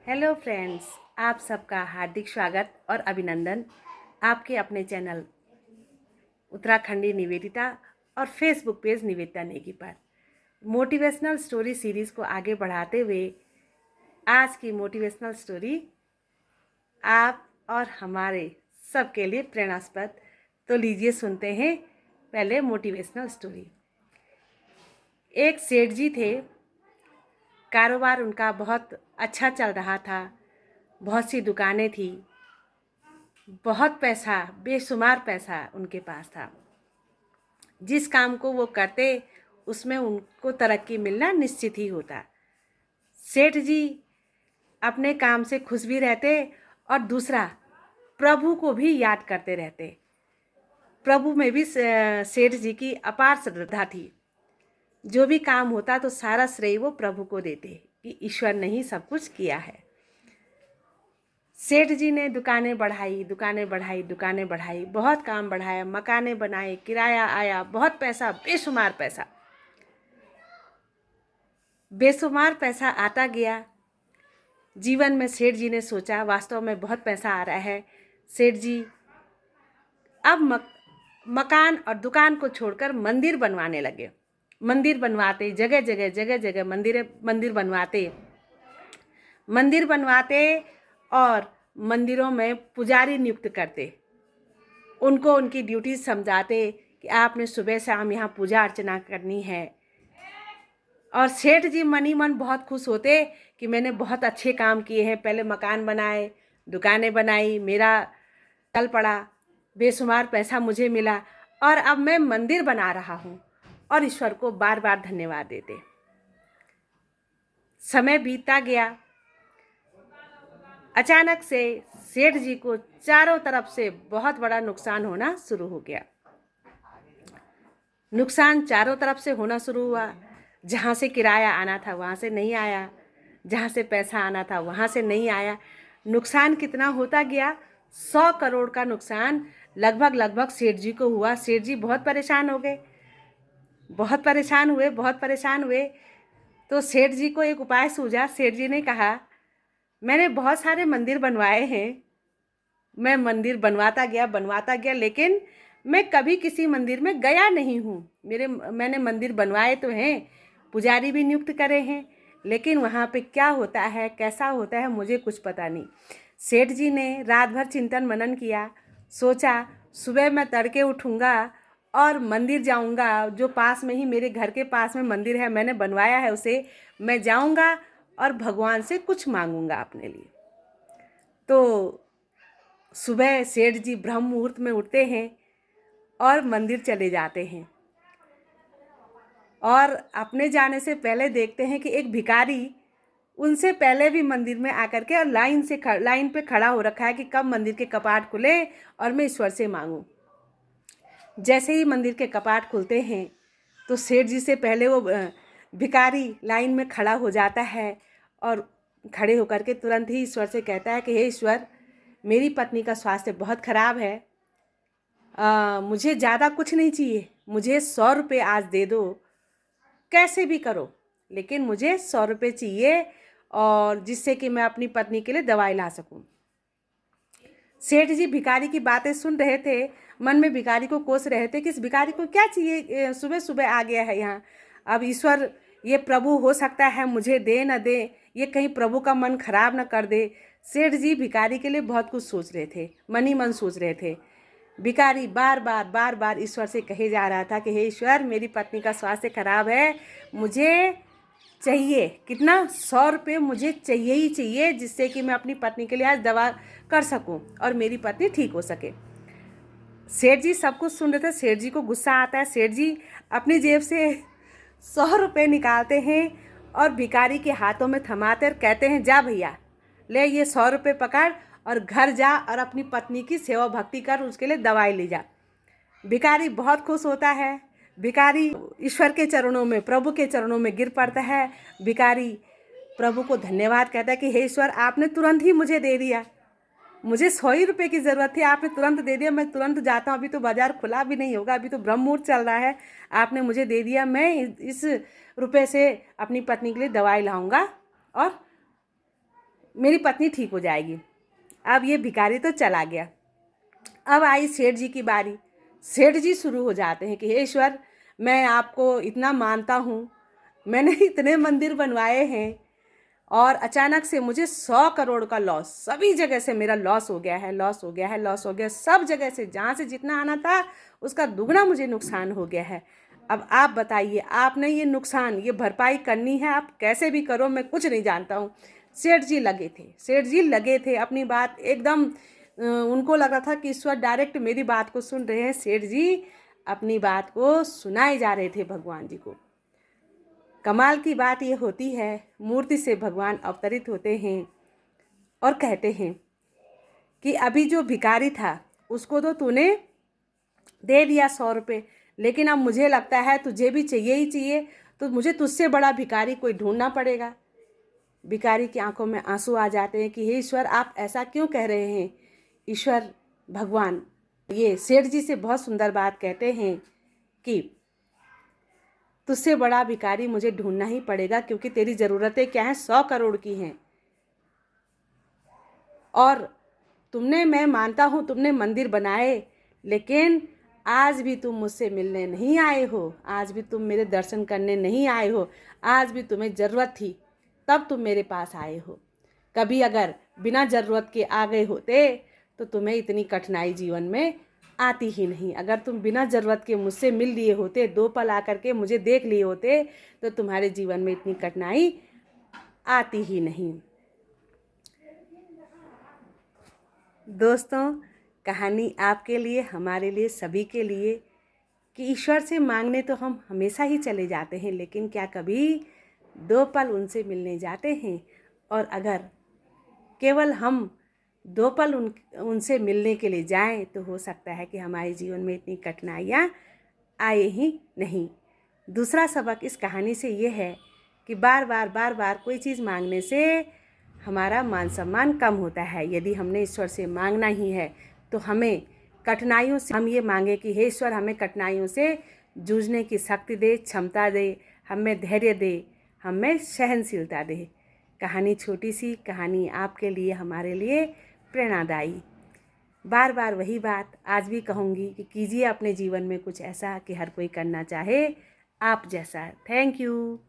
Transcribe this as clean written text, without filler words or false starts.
Hello friends, आप सबका हार्दिक स्वागत और अभिनंदन आपके अपने चैनल उत्तराखंडी निवेदिता और फेसबुक पेज निवेदिता नेगी पर मोटिवेशनल स्टोरी सीरीज़ को आगे बढ़ाते हुए आज की मोटिवेशनल स्टोरी आप और हमारे सबके लिए प्रेरणास्पद। तो लीजिए सुनते हैं पहले मोटिवेशनल स्टोरी। एक सेठ जी थे, कारोबार उनका बहुत अच्छा चल रहा था, बहुत सी दुकानें थी, बहुत पैसा, बेशुमार पैसा उनके पास था। जिस काम को वो करते उसमें उनको तरक्की मिलना निश्चित ही होता। सेठ जी अपने काम से खुश भी रहते और दूसरा प्रभु को भी याद करते रहते। प्रभु में भी सेठ जी की अपार श्रद्धा थी। जो भी काम होता तो सारा श्रेय वो प्रभु को देते कि ईश्वर ने ही सब कुछ किया है। सेठ जी ने दुकानें बढ़ाई, बहुत काम बढ़ाया, मकानें बनाए, किराया आया, बहुत पैसा, बेशुमार पैसा आता गया। जीवन में सेठ जी ने सोचा वास्तव में बहुत पैसा आ रहा है। सेठ जी अब मकान और दुकान को छोड़कर मंदिर बनवाने लगे। मंदिर बनवाते, जगह जगह मंदिर बनवाते और मंदिरों में पुजारी नियुक्त करते। उनको उनकी ड्यूटी समझाते कि आपने सुबह शाम यहाँ पूजा अर्चना करनी है। और सेठ जी मन ही मन बहुत खुश होते कि मैंने बहुत अच्छे काम किए हैं। पहले मकान बनाए, दुकानें बनाई, मेरा चल पड़ा, बेशुमार पैसा मुझे मिला और अब मैं मंदिर बना रहा हूँ और ईश्वर को बार बार धन्यवाद देते। समय बीतता गया। अचानक से सेठ जी को चारों तरफ से बहुत बड़ा नुकसान होना शुरू हो गया। नुकसान चारों तरफ से होना शुरू हुआ। जहाँ से किराया आना था वहाँ से नहीं आया, जहाँ से पैसा आना था वहाँ से नहीं आया। नुकसान कितना होता गया, 100 करोड़ का नुकसान लगभग सेठ जी को हुआ। सेठ जी बहुत परेशान हो गए, बहुत परेशान हुए। तो सेठ जी को एक उपाय सूझा। सेठ जी ने कहा, मैंने बहुत सारे मंदिर बनवाए हैं, मैं मंदिर बनवाता गया, लेकिन मैं कभी किसी मंदिर में गया नहीं हूँ। मैंने मंदिर बनवाए तो हैं, पुजारी भी नियुक्त करे हैं, लेकिन वहाँ पे क्या होता है, कैसा होता है, मुझे कुछ पता नहीं। सेठ जी ने रात भर चिंतन मनन किया। सोचा सुबह मैं तड़के उठूँगा और मंदिर जाऊँगा, जो पास में ही मेरे घर के पास में मंदिर है, मैंने बनवाया है उसे, मैं जाऊँगा और भगवान से कुछ मांगूंगा अपने लिए। तो सुबह सेठ जी ब्रह्म मुहूर्त में उठते हैं और मंदिर चले जाते हैं और अपने जाने से पहले देखते हैं कि एक भिखारी उनसे पहले भी मंदिर में आकर के और लाइन पे खड़ा हो रखा है कि कब मंदिर के कपाट खुले और मैं ईश्वर से मांगूं। जैसे ही मंदिर के कपाट खुलते हैं तो सेठ जी से पहले वो भिखारी लाइन में खड़ा हो जाता है और खड़े होकर के तुरंत ही ईश्वर से कहता है कि हे ईश्वर, मेरी पत्नी का स्वास्थ्य बहुत खराब है, मुझे ज़्यादा कुछ नहीं चाहिए, मुझे 100 रुपये आज दे दो, कैसे भी करो, लेकिन मुझे 100 रुपये चाहिए और जिससे कि मैं अपनी पत्नी के लिए दवाई ला सकूं। सेठ जी भिखारी की बातें सुन रहे थे, मन में भिखारी को कोस रहे थे कि इस भिखारी को क्या चाहिए, सुबह सुबह आ गया है यहाँ। अब ईश्वर, ये प्रभु हो सकता है मुझे दे न दे, ये कहीं प्रभु का मन खराब न कर दे। सेठ जी भिखारी के लिए बहुत कुछ सोच रहे थे, मन ही मन सोच रहे थे। भिखारी बार बार ईश्वर से कहे जा रहा था कि हे ईश्वर, मेरी पत्नी का स्वास्थ्य खराब है, मुझे चाहिए कितना, 100 रुपये मुझे चाहिए ही चाहिए, जिससे कि मैं अपनी पत्नी के लिए आज दवा कर सकूं और मेरी पत्नी ठीक हो सके। सेठ जी सब कुछ सुन रहे थे। सेठ जी को गुस्सा आता है। सेठ जी अपनी जेब से 100 रुपये निकालते हैं और भिखारी के हाथों में थमाते और कहते हैं, जा भैया, ले ये 100 रुपये पकड़ और घर जा और अपनी पत्नी की सेवा भक्ति कर, उसके लिए दवाई ले जा। भिखारी बहुत खुश होता है। भिखारी ईश्वर के चरणों में, प्रभु के चरणों में गिर पड़ता है। भिखारी प्रभु को धन्यवाद कहता है कि हे ईश्वर, आपने तुरंत ही मुझे दे दिया, मुझे 100 ही रुपये की ज़रूरत थी, आपने तुरंत दे दिया, मैं तुरंत जाता हूँ, अभी तो बाज़ार खुला भी नहीं होगा, अभी तो ब्रह्म मुहूर्त चल रहा है, आपने मुझे दे दिया, मैं इस रुपये से अपनी पत्नी के लिए दवाई लाऊंगा और मेरी पत्नी ठीक हो जाएगी। अब ये भिखारी तो चला गया। अब आई सेठ जी की बारी। सेठ जी शुरू हो जाते हैं कि हे ईश्वर, मैं आपको इतना मानता हूँ, मैंने इतने मंदिर बनवाए हैं और अचानक से मुझे 100 करोड़ का लॉस, सभी जगह से मेरा लॉस हो गया है, लॉस हो गया है, लॉस हो गया, सब जगह से, जहाँ से जितना आना था उसका दुगना मुझे नुकसान हो गया है। अब आप बताइए, आपने ये नुकसान, ये भरपाई करनी है, आप कैसे भी करो, मैं कुछ नहीं जानता हूँ। सेठ जी लगे थे, सेठ जी लगे थे अपनी बात एकदम, उनको लग रहा था कि ईश्वर डायरेक्ट मेरी बात को सुन रहे हैं। सेठ जी अपनी बात को सुनाए जा रहे थे भगवान जी को। कमाल की बात ये होती है, मूर्ति से भगवान अवतरित होते हैं और कहते हैं कि अभी जो भिखारी था उसको तो तूने दे दिया 100 रुपये, लेकिन अब मुझे लगता है तुझे भी चाहिए ही चाहिए, तो मुझे तुझसे बड़ा भिखारी कोई ढूंढना पड़ेगा। भिखारी की आंखों में आंसू आ जाते हैं कि हे ईश्वर, आप ऐसा क्यों कह रहे हैं। ईश्वर भगवान ये सेठ जी से बहुत सुंदर बात कहते हैं कि तुझसे बड़ा भिखारी मुझे ढूंढना ही पड़ेगा, क्योंकि तेरी ज़रूरतें क्या हैं, 100 करोड़ की हैं। और तुमने, मैं मानता हूँ तुमने मंदिर बनाए, लेकिन आज भी तुम मुझसे मिलने नहीं आए हो, आज भी तुम मेरे दर्शन करने नहीं आए हो। आज भी तुम्हें ज़रूरत थी तब तुम मेरे पास आए हो। कभी अगर बिना ज़रूरत के आ गए होते तो तुम्हें इतनी कठिनाई जीवन में आती ही नहीं। अगर तुम बिना ज़रूरत के मुझसे मिल लिए होते, 2 पल आकर के मुझे देख लिए होते, तो तुम्हारे जीवन में इतनी कठिनाई आती ही नहीं। दोस्तों, कहानी आपके लिए, हमारे लिए, सभी के लिए कि ईश्वर से मांगने तो हम हमेशा ही चले जाते हैं, लेकिन क्या कभी 2 पल उनसे मिलने जाते हैं। और अगर केवल हम 2 पल उनसे मिलने के लिए जाएं तो हो सकता है कि हमारे जीवन में इतनी कठिनाइयाँ आए ही नहीं। दूसरा सबक इस कहानी से ये है कि बार बार कोई चीज़ मांगने से हमारा मान सम्मान कम होता है। यदि हमने ईश्वर से मांगना ही है तो हमें कठिनाइयों से, हम ये मांगे कि हे ईश्वर, हमें कठिनाइयों से जूझने की शक्ति दे, क्षमता दे, हमें धैर्य दे, हमें सहनशीलता दे। कहानी छोटी सी कहानी आपके लिए, हमारे लिए प्रेरणादायी। बार बार वही बात आज भी कहूँगी कि कीजिए अपने जीवन में कुछ ऐसा कि हर कोई करना चाहे आप जैसा। Thank you.